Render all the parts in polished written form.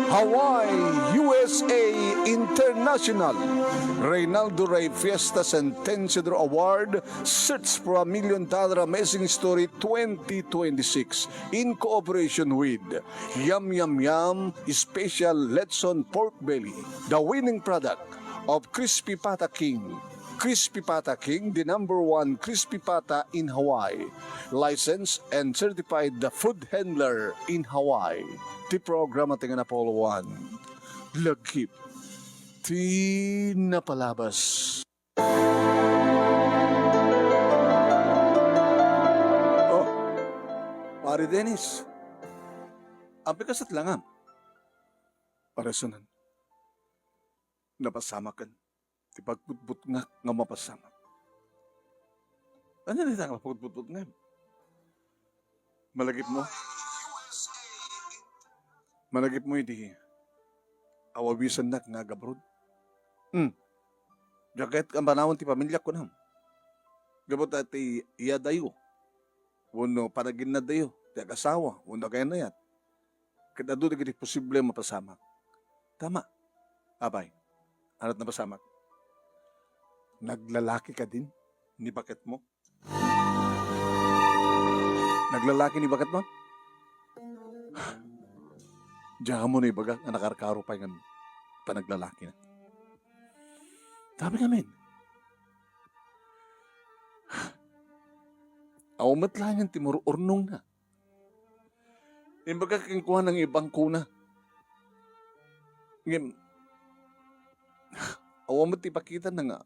Hawaii, USA International Reynaldo Rey Fiesta Centennial Award Search for $1 Million Amazing Story 2026 in cooperation with Yum Yum Yum Special Letson Pork Belly, the winning product of Crispy Pata King. Crispy Pata King, the #1 crispy pata in Hawaii. Licensed and certified the food handler in Hawaii. Ti programa tinga na Apollo 1. Lagkip. Ti napalabas. Oh, pare Dennis. Ang pikasat langam. Paresunan. Napasamakan. Ti pagputput nga mapasama. Ano na itang pagputput nga? Malagip mo? Malagip mo iti awabisan na nga gabrod. Jaket ang banawon ti pamilya ko na. Gabot ati iya dayo. Uno panagin na dayo. Ti asawa. Uno kaya na yan. Kita doon di posible mapasama. Tama. Abay. Anot na pasamak? Naglalaki ka din ni bakit mo? Naglalaki ni bakit mo? Diyan mo na ibaga na nakarkaro pa yung panaglalaki na. Sabi namin, awamat lang yung timur urnong na. Imbaga kingkuhan ng ibang kuna. Ngayon, awamat ipakita na nga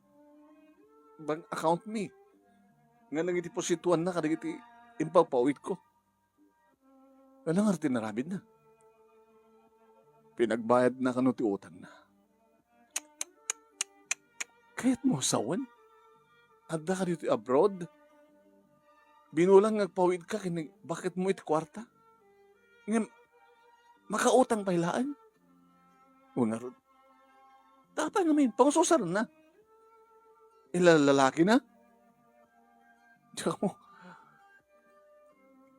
bank account me. Nga nang itiposituan na kada iti impapawit ko. Ano nga tinarabid na? Pinagbayad na kano ti utang na. Kaya't mo sawan? Adda ka dito abroad? Binulang nagpawid ka kini bakit mo iti kwarta? Nga makautang pailaan? Unarod. Tatay namin, pangususaran na. Lalaki na?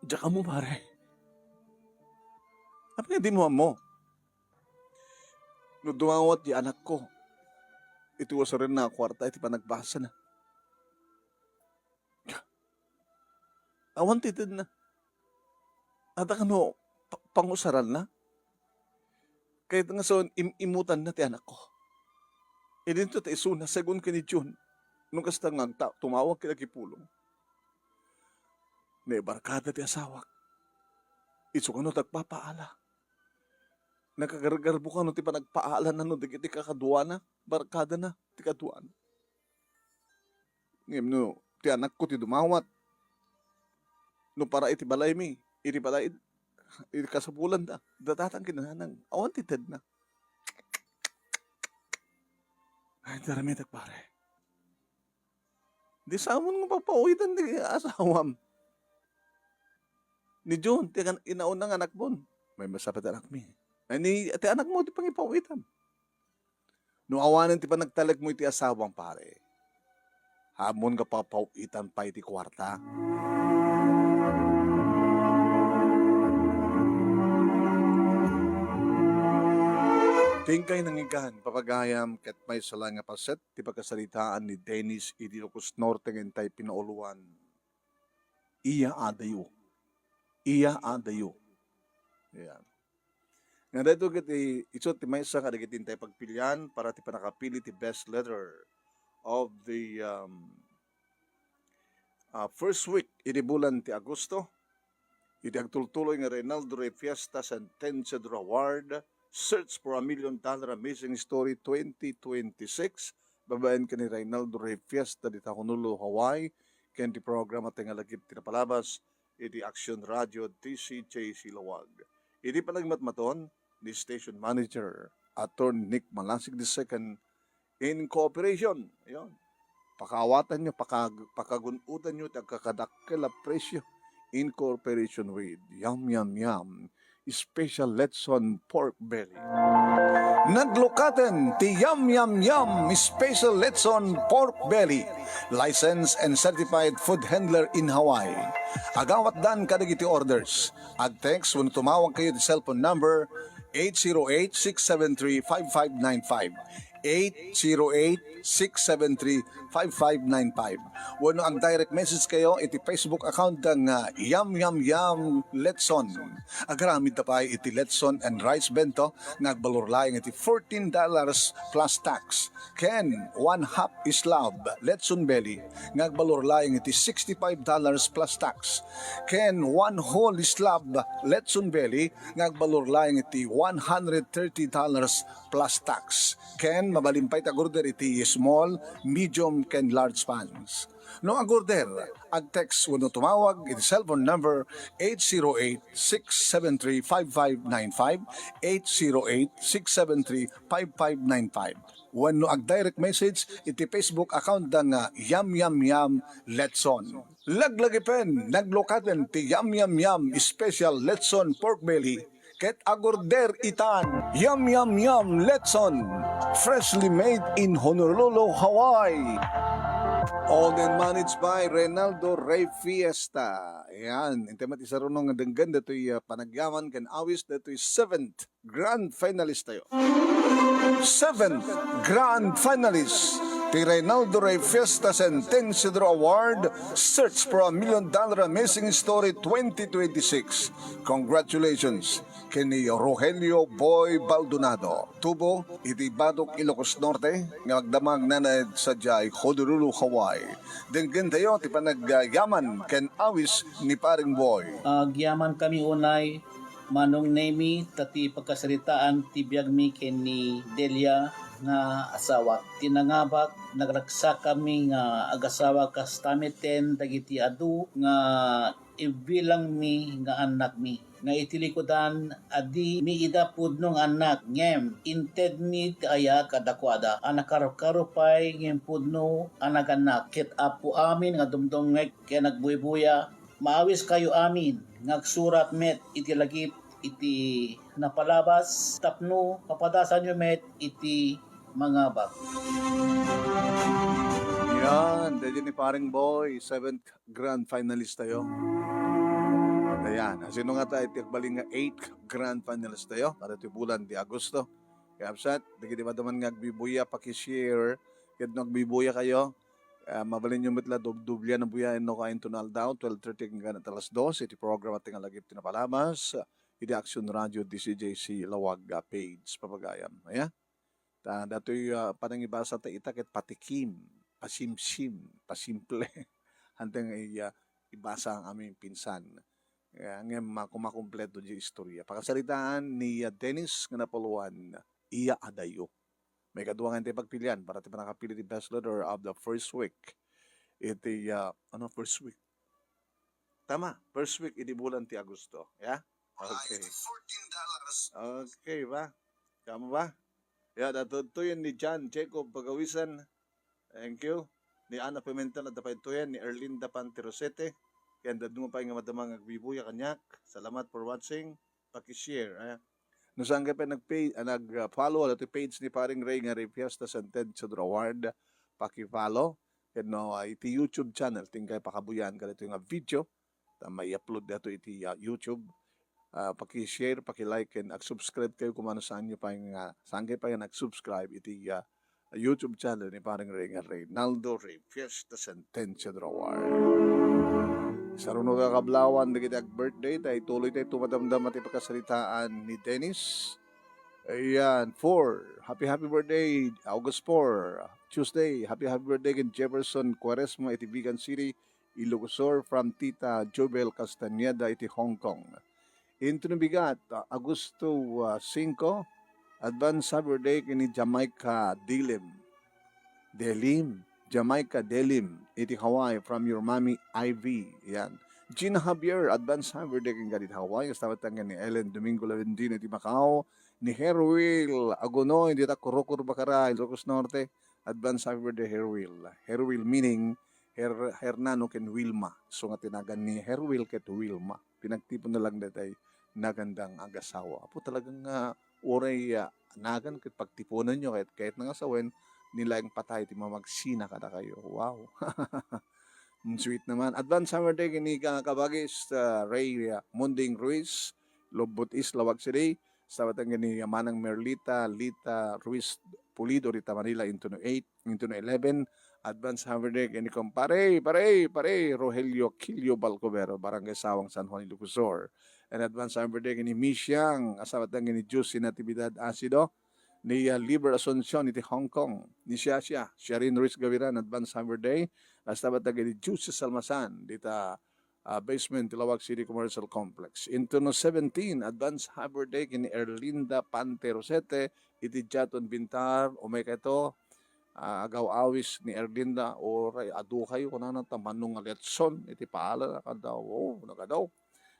Diyan mo, pare. Apa nga di mo mo? No dumawat di anak ko. Ito wasa rin na kwarta, iti pa nagbasa na. Awantitid na. At ano, pangusaran na? Kahit nga so, imutan na ti anak ko. E dito ta isuna, segun ka ni June. Nung kasta nga tumawag kila kipulong. Na barkada ti asawak. Iso ka no tagpapaala. Nakagargarbo ka no ti pa nagpaala na no. Di kakaduwa na. Barkada na. Ti kaduan. Ngayon no. Ti anak ko ti dumawat. No para iti balay mi. Iti balay. Iti kasabulan da. Datatang kinanang. Awan ti ted na. Ay, darami pare. Di sa amon nga papawitan di asawam. Ni John, ti inaunang anak mo. May masapit anak mi. Ay, ti anak mo, ti pangipawitan. No awanan ti pa nagtalag mo iti asawang pare. Hamon ka papawitan pa iti kwarta. Tingkay nangigan, papagayam, ket may sala nga paset, ti pagkasalitaan ni Dennis Idilocos Norte ngentay pinauluan. Iya adayo. Iya adayo. Yan. Nga dito kiti, isot ti may isa nga nagitintay pagpilian para ti panakapili ti best letter of the first week, iti bulan ti Agosto. Iti agtultuloy nga Reynaldo Rey Fiesta Centennial Award Search for $1 Million Amazing Story 2026. Babayan ka ni Reynaldo Rey Fiesta di Honolulu, Hawaii. Ken di programa tingalagip tinapalabas iti Action Radio TCJ Silawag. Iti panagmatmaton ni Station Manager Attorney Nick Malasig II in cooperation. Ayan. Pakawatan nyo, pakagunutan nyo, kakadakkel presyo in cooperation with Yum Yum Yum Special Letson Pork Belly. Naglukaten ti Yum Yum Yum Special Letson Pork Belly, licensed and certified food handler in Hawaii. Agawat dan kadagiti orders. Ag text when tumawag kayo di cellphone number 808-673-5595. 808-673-5595. Wano ang direct message kayo, iti Facebook account ng Yum Yum Yum Letson. Agaramid na pa iti Letson and Rice Bento, nagbalor laing iti $14 plus tax. Ken, 1/2 islab, Letson Belly, nagbalor laing iti $65 plus tax. Ken, 1 whole islab, Letson Belly, nagbalor laing iti $130 plus tax. Ken, mabalimpay tagorder iti small, medium, ken large pans. No agorder, ag-text wano tumawag iti cellphone number 808-673-5595, 808-673-5595. Wano ag-direct message iti Facebook account ng Yum Yum Yum Letson. Laglagipen, naglokaten ti Yum Yum Yum Special Letson Pork Belly ket agorder itan Yum Yum Yum Letson, freshly made in Honolulu, Hawaii. Owned and managed by Reynaldo Rey Fiesta. Ayan, intimat isarunong nga denggan dato'y panagyaman kan awis dato'y 7th grand finalist tayo. 7th grand finalist ti Reynaldo Rey Fiesta Centennial Award, Search for $1 Million Amazing Story 2026. Congratulations kini Rogelio Boy Baldonado. Tubo, iti Badok, Ilocos Norte, nga magdamag nanad sa Jai, Honolulu, Hawaii. Denggen tayo, ti panagyaman ken awis ni Paring Boy. Agyaman kami unay, manong nemi, tati pagkasaritaan, tibiyag mi ken ni Delia nga asawa. Tinangabak, nagragsa kami nga agasawa kastamiten, dagiti adu, nga ibilang mi nga anak mi. Nga itilikodan adi mi ida pudnong anak ngem inted mi ti aya kadakwada anak karupay ngem pudno anak ket apo amin nga dumdongek ken nagbuybuya maawis kayo amin ngagsurat met iti lagip iti napalabas tapno kapadasan nyo met iti mangabak. Yan, dahil ni Paring Boy, 7th grand finalist tayo. Ayan, sino nga tayo tiyagbaling nga 8th grand finalist tayo para ito bulan di Agosto. Kaya absat, di madaman nga agbibuya, pakishare, kaya nagbibuya kayo, mabalin nyo mitla, dublia ng buya no kain tunal daw, 12:30 hanggang alas 2, iti program at tingalagip tinapalamas, iti Action Radio DCJC Lawag page, papagayam. Ayan, dato'y panangibasa ta itakit patikim, pasimsim, pasimple, hantang ibasa ang aming pinsan. Ngayon kumakumpleto di istorya. Pakasalitaan ni Dennis nga napuluan, iya adayo. May kaduwa nga pagpilian para ti panakapili di best leader of the first week. Iti, first week? Tama, first week, iti bulan ti Agosto. Yeah? Okay. Okay ba? Kamo ba? Yeah, datutuyan ni John Jacob Pagawisan. Thank you. Ni Ana Pimentel at dapaytuyan, ni Erlinda Pantirosete. Kaya dadungo pa nga madamang agbibuya kanyak. Salamat for watching. Paki-share. Nusang pa nag-follow at page ni Paring Ray nga Ray Fiesta Centennial Award. Paki-follow. Iti YouTube channel. Tingkay pakabuyan ka dito yung video. May upload dito iti YouTube. Paki-share, paki-like, and subscribe kayo kung ano saan nyo pa yung saan kayo pa yung nag-subscribe iti YouTube channel ni Paring Ray nga Reynaldo Ray Fiesta Centennial Award. Sa runo ka kablawan, nagitag birthday, tayo tuloy tayo tumadamdam at ipagkasalitaan ni Dennis. Ayan, 4. Happy birthday, August 4. Tuesday, happy birthday kay Jefferson Quaresma, iti Bigan City, Ilocosur, from Tita Jobel Castañeda, iti Hong Kong. Into bigat, Agosto 5, advance birthday kay ni Jamaica Delim, Jamaica Delim, iti Hawaii, from your mommy Ivy. Yan. Gina Javier, advance birthday kay galit Hawaii. Kastabat nga ni Ellen Domingo Lavendino, iti Macau. Ni Herwil Agonoy, iti Kurukur Bakara, Ilocos Norte. Advance birthday Herwil. Herwil meaning Hernano ken Wilma. So nga tinagan ni Herwil ket Wilma. Pinagtipon na lang datay nagandang agasawa. Apo talagang oray nagan ket pagtipunan nyo kahit nangasawin nila yung patay ti mamagsina kada kayo. Wow. Sweet naman. Advance birthday kini kabagis Ray Munding Ruiz, Lobot East, Lawag City. Sa batang ni Manang Merlita, Lita Ruiz Pulido, Rita Manila, into no 8, into no 11, advance haverdick, ni pare, Rogelio Quilio Balcovero, Barangay Sawang, San Juan, Ilocosur. And advance haverdick, ni Misyang, sa batang ni Juicy Natividad Acido, ni Liber Asuncion iti Hong Kong, ni siya rin Ruiz Gaviran, advance Hammer Day, hasta batag ni Juicy Salmasan, dita basement Tilawag City Commercial Complex. Into no 17, advance Hammer Day kini Erlinda Pante Rosete, iti Jaton Bintar, o may kato, agaw awis ni Erlinda, o adu kayo kung na tamanong aletson, iti paala na kadaw, nakadaw.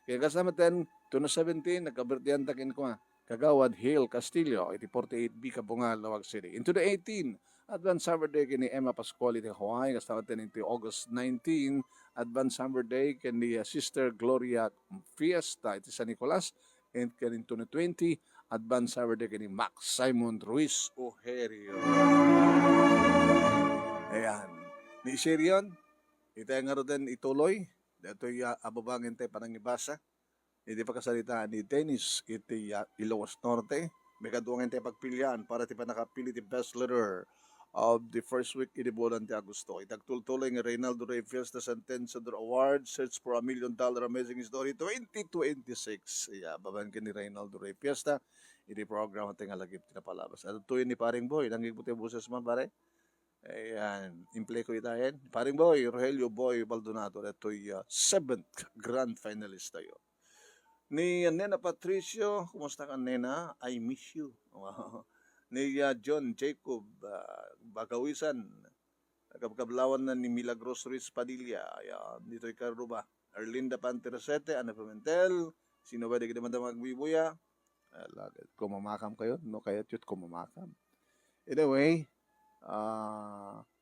Kaya kasama 10, to no 17, nagkabertiyan takin ko Kagawad Hill Castillo, iti 48B Kabungal, Lawag City. Into the 18, Advance Summer Day kini Emma Pascual iti Hawaii, kasama iti August 19, Advance Summer Day kini Sister Gloria Fiesta iti San Nicolas, and kini 2020, Advance Summer Day kini Max Simon Ruiz Ojerio. Ayan. Ni Sirion, ito nga rin ituloy, ito yung ababangin tayo panangibasa. Iti pagkasalita ni Dennis iti Ilocos Norte. May kaduangan tayo pagpilian para ti panakapili ti best letter of the first week iti bulan ti Agosto. Itagtultuloy ng Reynaldo Ray Fiesta Sentenciador Award, Search for $1 Million Amazing Story 2026. Baban ka ni Reynaldo Ray Fiesta. Iti program at nga lagip tinapalabas. At ito ni Paring Boy. Nanggig po tayo buses man, pare. Ayan, implay ko itayin. Paring Boy, Rogelio Boy Baldonado. Ito yung 7th grand finalist tayo. Ni Nena Patricio, kumusta ka Nena? I miss you. Ni John Jacob Bagawisan, kabkablawan na ni Milagros Ruiz Padilla. Dito ikaruba. Erlinda Panterosete, Ana Pimentel, sino ba di kita magbibuya? Kumamakam kayo? No, kaya tiyot kumamakam. Anyway,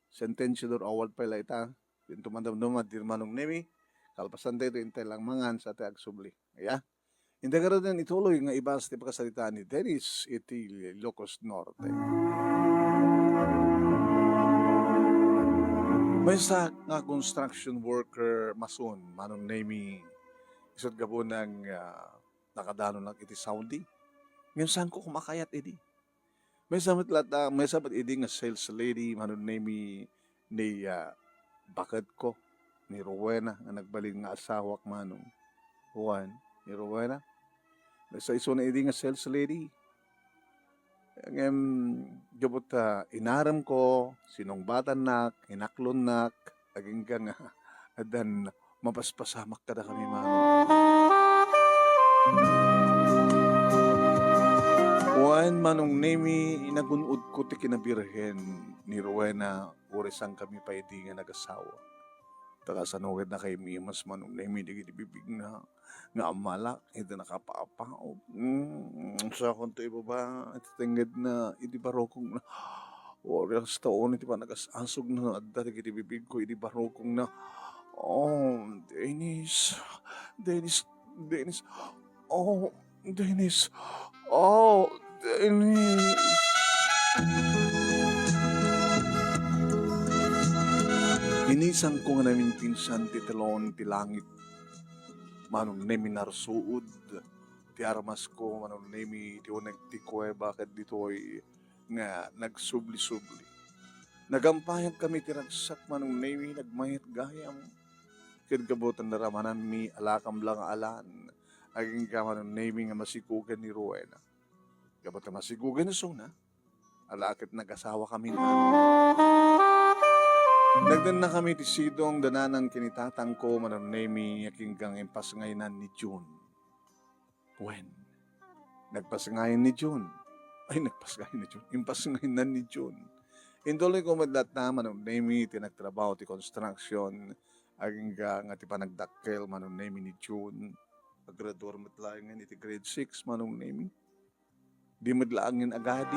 Sentenciador Award pala ita. Pinto mandam-dumad, dirmanong nemi. Kalpasan tayo ito lang mangan sa te agsubli. Yeah? Hindi ka rin ituloy nga ibas ti pagkasalita ni Dennis iti Ilocos Norte. May sa nga construction worker mason, manong name isod gabo ng nakadano lang iti Saudi. Ngayon saan ko kumakayat edi? May sabat edi nga sales lady, manong name ni bakit ko, ni Rowena, nga nagbaling nga asawak manong Juan, ni Rowena. Sa iso na edi nga sales lady. Ngayon, gabot inaram ko, sinong batan nak, hinaklon nak, aging ka nga, adan mapaspasamak ka na kami manong. Juan manong nemi, inagunod ko ti kinabirhen ni Rowena, urisang kami pa edi nga nagasawa. Takasanugad na kay Mimas manong nemi, di bibig na nga amalak, ito nakapapao. Sa akong to iba ba, ito tinggad na, iti barokong na, oras taon, iti pa nagasasog na, at dati iti bibig ko, iti barokong na, Dennis, Dennis, Dennis. Inisan ko nga namin pinsan ti telon ti langit, manong nemi narsuod, ti armas ko, manong nemi ti unag ti kwe, bakit dito'y nga nagsubli-subli. Nagampayag kami ti ragsak, manong nemi nagmayat gayam. Kagabutan na ramanan mi alakam lang alan, aging ka manong nemi nga masikugan ni Rowena. Gabot na masikugan na suna, alakit nag-asawa kami na. Nagdan na kami ti sidong dananang kinitatang ko manong nemi yaking kang impasngaynan ni June. When? Nagpasngayan ni June. Impasngaynan ni June. Induloy ko madlat na manong nemi tinagtrabaho ti construction. Aging nga ti panagdakkel manong nemi ni June. Paggraduar matlaang nga ti grade 6 manong nemi. Di madlaangin agadi.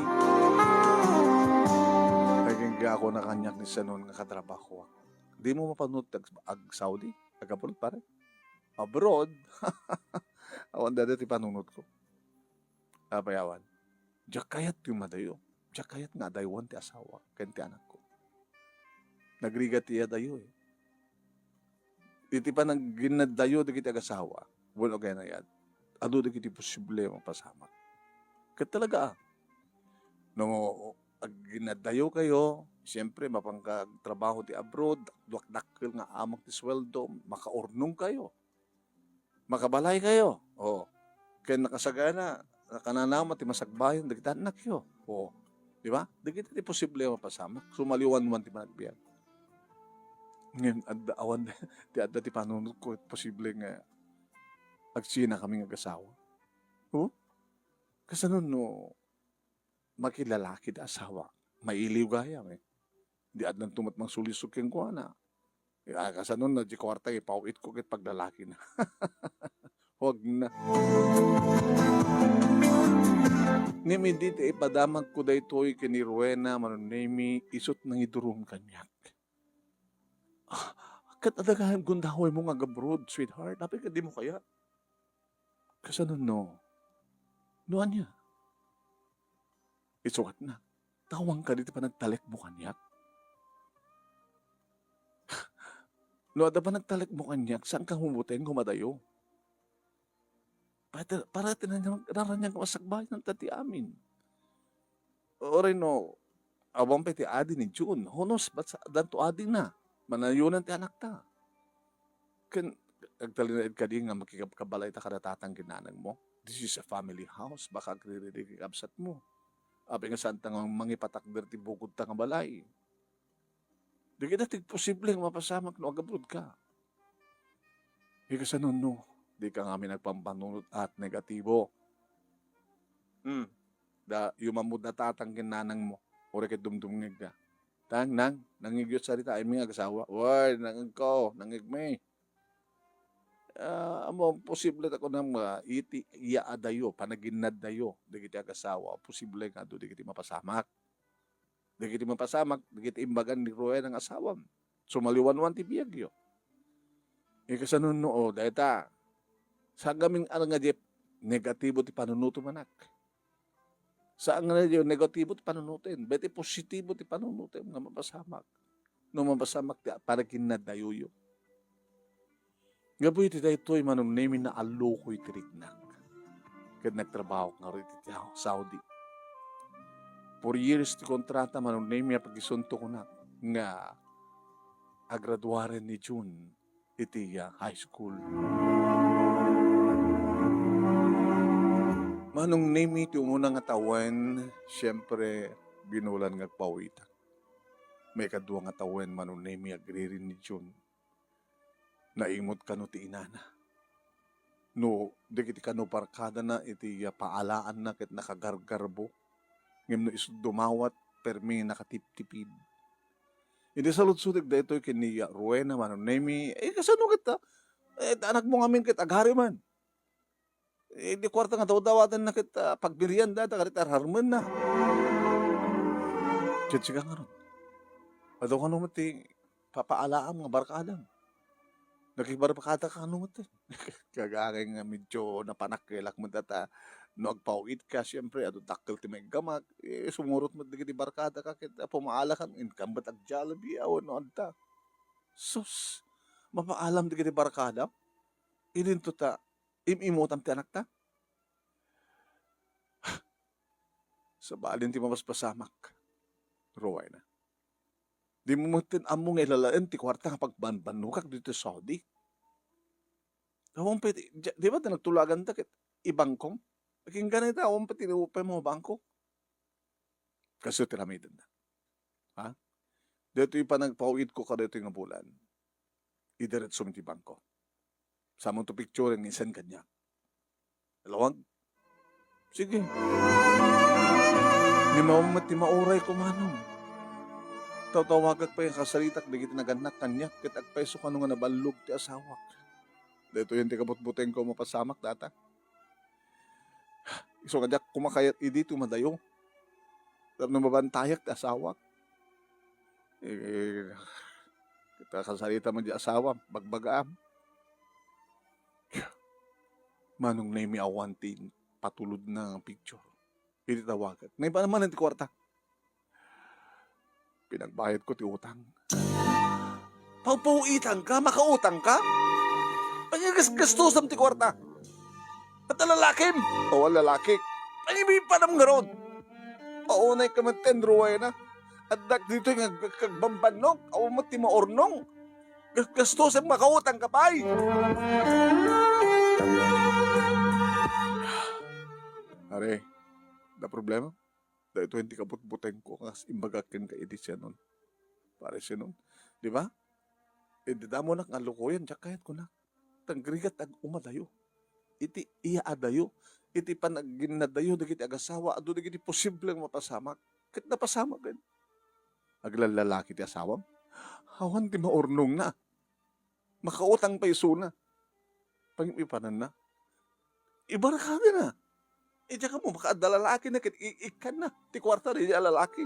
Naging ako na kanyak ni Sanon nga katrabaho. Di mo mapanood ag Saudi? Ag-abroad pare? Abroad? Awan dada ti panunod ko. Payawan. Diyak kayat yung madayo. Diyak kayat nga daywan ti asawa. Kaya anak ko. Nagrigat iya dayo eh. Iti pa nang ginadayo di kiti ag-asawa. Bueno kaya na yan. Ado di kiti posible mapasamak. Kat talaga no ginadayo kayo, siyempre mapangkagtrabaho ti abroad, duwak-dakkel nga amok ti sweldo, makaurnong kayo, makabalay kayo. O, kaya nakasagana, nakananama ti masagbayon, dagiti anak yo. O, di ba? Dagiti ti posible mapasamak, sumaliwan man ti managbiyan. Ngayon, awan, ti adda ti panunod ko, posible nga agsina kami nga gasawa. O? Kasanon no, makilalaki da asawa, mailiw gaya eh. Di adlan tumat mang sulisog keng ko na. Kasanon na di kwarta ipawit ko kit paglalaki na. Huwag na. Nimidit ipadamag ko daytoy kini Rowena manunemi isot nang idurong kanyak. Kat adagahan gundahoy mo nga gabrod, sweetheart. Napay ka di mo kaya? Kasanon no. Noan niya. Isukat na. Tawang ka dito pa nagtalik mo kanyak. No, ada pa nagtalik mo kanyak, saan kang humutin kumadayo? Para tinanyan ka masakbayan ng tati amin. O rin no, awang pa ti adi ni June, honos, ba't sa danto adi na? Manayunan ti anak ta. Agtalinaid ka di nga makikabalay ta karatatang ginanang mo. This is a family house, baka agririg absat mo. Abi nga saan tang mangipatakder ti bukod ta nga balay. Di kita tig posibleng mapasamak no agabrod ka. Ikasanon no, di ka nga nagpampanunod at negatibo. Yumamud na tatanggin nanang mo, uri kit dumdumngig ka. Nangigyot sarita, ay mga kasawa. Uy, nangig ko, nangig may. Amo, posible ako nang iaadayo, panaginad dayo, di kiti agasawa, posible nga do, di kiti mapasamak. Di kiti mapasamak, di kiti imbagan ni Roe ng asawam. Sumaliwanwan ti biyagyo. Ikasanon noo, dahil ta, sa gaming nga jep, negatibo ti panunuto manak. Saan nga na negatibo ti panunutin, beti positibo ti panunutin, nga mapasamak. No mapasamak ti panaginad dayo yo. Gaboy ti daytoy manunemi na alukoy tirignak. Kad nagtrabaho nga rito ti Saudi. 4 years ti kontrata manunemi pagisunto ko na nga agraduaren ni June iti high school. Manunemi ti umuna nga tawen, siyempre binulan nga pawitan. May kadua nga tawen manunemi agririn ni June. Naimot ka no ti inana. No, di kiti ka no parkada na iti paalaan na kit nakagargarbo. Ngem no iso dumawat permi nakatip-tipid. Hindi sa lutsudik da ito kini Rowena manunemi. Kasano kita? Anak mo ngamin kit aghari man. Di kwarta nga daw-dawatan na kita pagbirian data karita harman na. Chitsika nga ron. Ado ka naman ti papaalaam nga barkadang. Nakibarpakata ka ano mo ito. Kagaking medyo napanakilak mo data. No agpawit ka, siyempre, ato takkel ti may gamak. Sumurot mo di barkada ka, kita pumaala ka, income ba't agjalabi, awan no anta. Sus, mapaalam di barkada? Ilinto ta, imimutam ti anak ta? Sa balin ti mapaspasamak. Ruway na. Di mo mutin among ilalaan ti kwarta nga pagbanbanukak dito sa Saudi. Awang pwede, di ba nagtulagan ta kit ibangkong? Aking ganito, awang pati niupay mo bangko. Kasi tiramidan na. Ha? Dito yung panagpawid ko ka dito yung bulan. Idiretso mo ti bangko. Sa mong to picture yung isan kanya. Alawag? Sige. Ni mamamati mauray ko manong. Tawagag pa yung kasalitak, di kita naganak kanya, kit agpeso ka nung nabalog ti asawak. Dito yung tikabot-buteng ko mapasamak data. Iso ka diyak kumakayat dito madayo. Tapos mabantayak ti asawak. Kita kasalita man di asawa, bagbagaam. Manong na may awantin, patulod na picture. Hindi tawagat. Ngayon pa naman ang kwarta. Pinagbayad ko ti utang. Pagpauitan ka, makautang ka? Pagkagastos ng ti kwarta. At lalakim? O lalaki, Ay, pa nam nga ron. Paunay ka man tenruay na. At dito yung kagbambanok. Awa mo ti maornong. Gasto sa makautang ka pa ay. Are, na problema? Dahil ito hindi kabut-buteng ko kasi imbagakin ka edit siya nun. Pare siya nun. Di ba? E di damo nak nga lukoyan, kayat ko na. Tanggrigat ag umadayo. Iti iya adayo. Iti panaginadayo, dagiti agasawa, ado dagiti posibleng mapasamak. Kat napasamak gan. Aglalaki ti asawam. Hawan ti maurnong na. Makautang pa iso na. Pangipanan na. Ibarakaga na. E ka mo, makaadalalaki na, ikan na. Ti kwarta rin yung lalaki.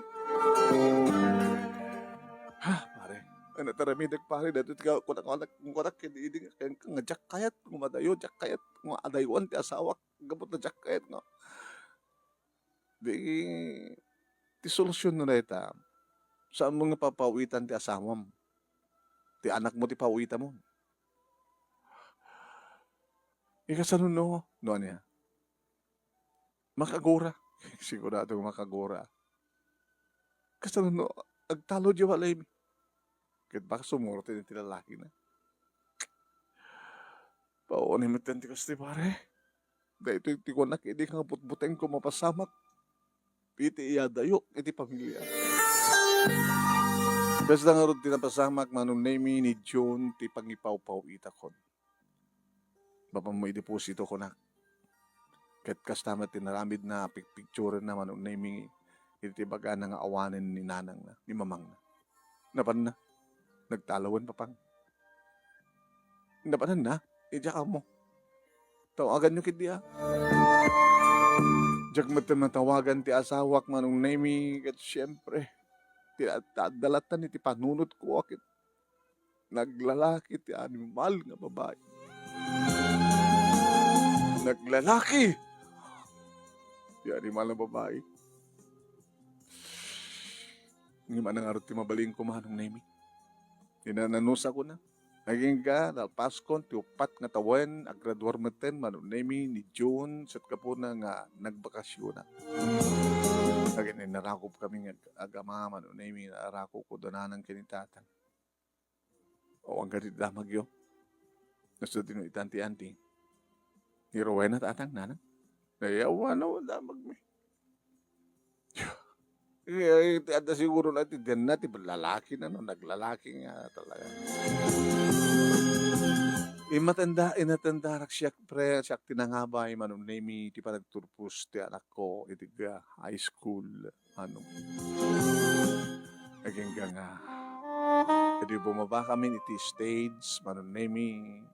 Ha, pare. Ano taramidag pare, dito ka kunak kidi nga jak kayat ngumadayo, jak kayat nga adaywan ti asawak, gabot na jak kayat nga. Di ti solusyon na ita. Saan mo nga papawitan ti asawam? Ti anak mo ti pawitan mo. Ikasanun no niya. Makagora. Sigurado makagora. Kasanun no, agtalo di walay mi. Kahit baka sumurot yung tilalaki na. Paunin mo tanti kasi pare. Dahil ito yung tikunak, hindi ka butbuteng ko mapasamak. Iti iyadayo, iti pamilya. Kasi na nga rin tinapasamak, manong name ni John, ti pangipaw-paw itakon. Bapa mo i-deposito ko na. Kahit kastama tinaramid na picture na manong name iti baga na nga awanin ni nanang na, ni mamang na. Napan na. Nagtalawan pa pang. Napanan na, idya ka mo. Tawagan nyo kiti ah. Diyak matawagan ti asawak manong name kat siyempre. Tadalatan iti panunot ko akit. Naglalaki ti animal nga babae. Naglalaki! Ti animal na babae. Hindi man nga ti mabaling ko manong name. Tinananusa ko na. Naging ka, nalpaskon, tiupat nga tawen, agraduar maten, manunemi ni June, sat ka po na nga nagbakasyon na. Naging narakop kami nga agama, manunemi, narakop ko doon ng kinitatan. O ang ganit damag yun. Nasa tinuitan ti anti. Ni Rowena tatang nanang. Nayawa na, damag mi. Ada siguro natin din natin lalaki na no, naglalaki nga talaga. Inatanda rak siya pre siya tinangabay manong name ti panagturpus ti anak ko iti high school ano. Naging nga edi bumaba kami iti stage manong name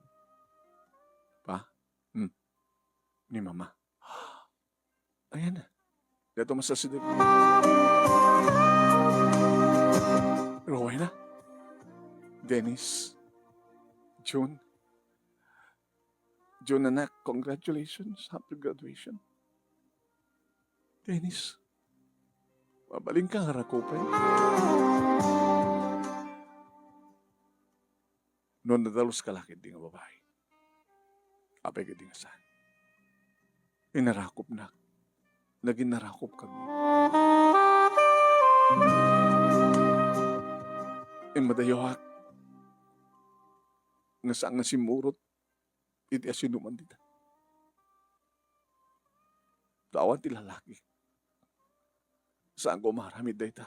pa ni mama. Ayan na. Dito masasidip. Rowena, Dennis, June, anak, congratulations. Happy graduation. Dennis, mabaling ka nga rakupen. Noon nadalos ka lakit di nga babae. Apay ka di nga saan. Inarakop na. Naging narakop kami. Madayawak. Nga saan nga simurot. Iti asinuman dita. Tawan ti lalaki. Saan ko maramid dita.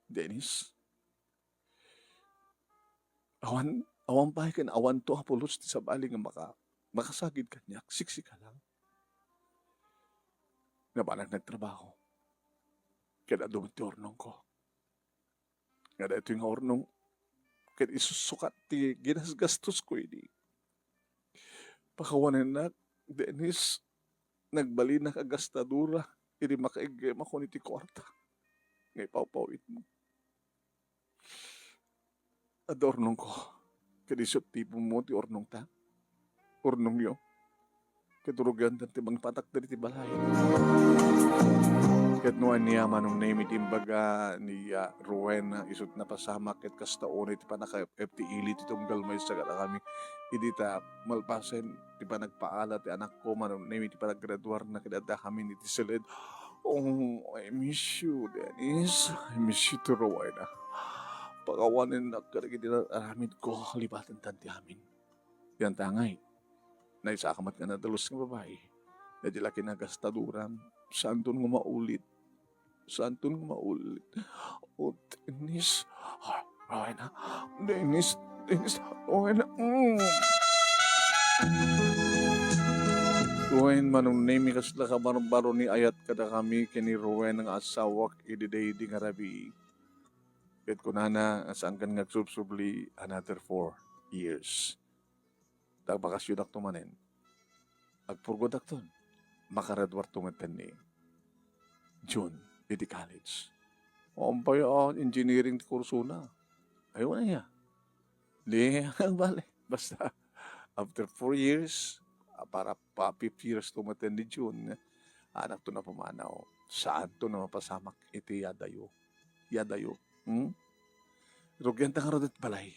Dennis. Awan pa kan awan to hapulos ti sabali nga makasagid kanyak. Siksi ka lang. Nabanag nagtrabaho. Kaya dumati ornong ko. Nga ito yung ornong. Kaya isusukat ti ginasgastos ko ini. Pakawanan na, Dennis, nagbali na kagastadura. Hindi makaigema ko ni ti kwarta. Ngay pawpawit mo. At ornong ko. Kaya isot tipo mo ti ornong ta. Ornong yo. Katurugan dan ti mga patak dari ti balay. Ket nuan niya manong name it imbaga ni Ruwen isut na pasama ket kastaon iti panaka FTE ti tunggal may sa kami idita malpasen ti pa nagpaala ti anak ko manong name it ti panaggraduar na kidada kami ni ti silid. Oh, I miss you, Dennis. I miss you to Rowena. Pagawanin na karagiti na aramid ko halibatan tanti amin. Yan tangay. Naisakamat nga na dalos ng babae. Dadi laki na gastaduram. Saan doon nga maulit? Saan doon nga maulit? Oh, Dennis. Rowena. Dennis. Rowena. Ruwen manong name kasla ka baro ni ayat kada kami kini Ruwen ng asawak ididay di nga rabi. Ket kunana asaan kan nga subsubli another 4 years. Tagbakasyon ak tumanen. Agpurgod ak ton. Makaradwar tumatan ni June iti college. Ompay engineering kurso na. Ayaw na niya. Di bale. Basta after 4 years para pa 5 years tumaten ni June, anak to na pumanaw. Saan to na mapasamak iti yadayo. Yadayo. Rugyan ta nga balay.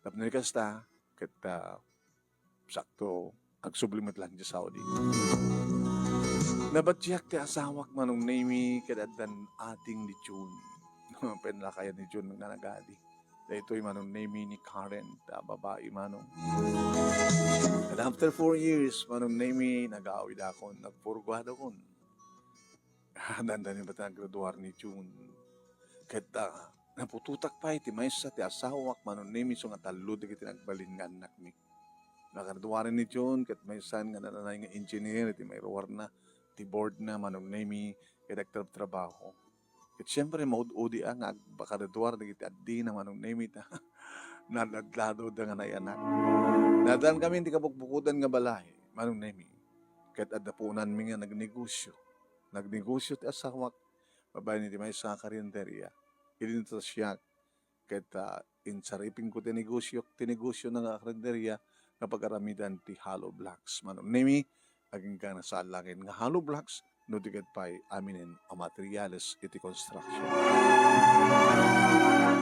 Tapos kasta, kita sakto, agsublimat lang di Saudi. Nabatsyak ti asawak manong name kadadan ating ni June. Penlakayan ni June nga nagadi. Ito'y manong name ni Karen, babae manong. And after 4 years, manong name nag-aawid akon, nagpurguhad akon. Dandan yung batang graduar ni June. Kaya napututak pa iti maysa ti asawak, manong name so nga talud iti nagbalin nga anak mi. Nakagraduarin ni June, kat maysan nga nananay nga engineer, iti may rawar na, ti board na, manong name kaya nagtrabaho. At siyempre, maud-udi ang agbakaradwar na iti addi na manong name ita. Nadadlado da nga nayanak. Nadaan kami hindi kabukbukudan nga balay. Manong name. Kahit adapunan mi nga nagnegosyo. Nagnegosyo ti asawak. Babae ni ti may sa karinderya. Hindi nito siya. Kahit insaripin ko tinegosyo na karinderya na pag-aramidan ti hollow blocks. Manong name, aging ka nasalangin nga hollow blocks no digat pa'y aminin ang materials iti construction.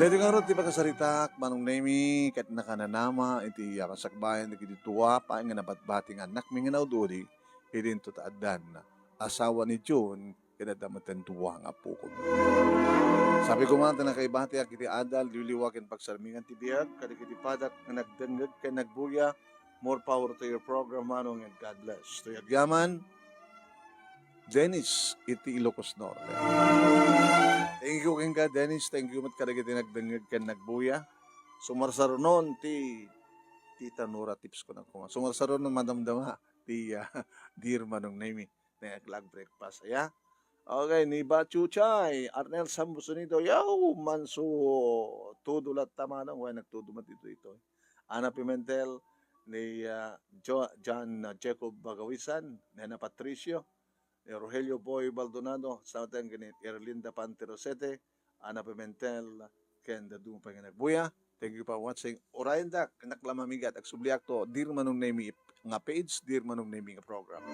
Dito nga ron, ti pagkasaritak, manong nemi, kat nakananama, iti kasakbayan, iti tuwa, pa nga nabatbating anak, mi nga naududi, idin to taadan, asawa ni June, kinadamatan tuwa nga po ko. Sabi ko man, tanakaibati, iti adal, liliwakin pagsarmingan ti biyag, kadikiti padak, nga nagdangag, kay nagbuya, more power to your program, manong, and God bless. To yagyaman, Dennis, iti Ilocos Norte. Thank you kang Dennis. Thank you mat karagiti nagdangag kan nagbuya. Sumarsaronon ti Tita Nora tips ko na kuma. Sumarsaronon madamdama ti dear manong name na aglag breakfast. Aya? Okay, ni Bachuchay, Arnel Sambusonido, yaw manso tudulat tamanang way nagtudumat ito. Ana Pimentel ni John Jacob Bagawisan, Nena Patricio, Rogelio Boy Baldonado, sa ating ganit, Erlinda Panterosete, Ana Pimentel, Ken Dadung Panganagbuya. Thank you for watching. Orayan dak, naklamamigat, agsubliak to, dir manong name nga page, dir manong name nga program.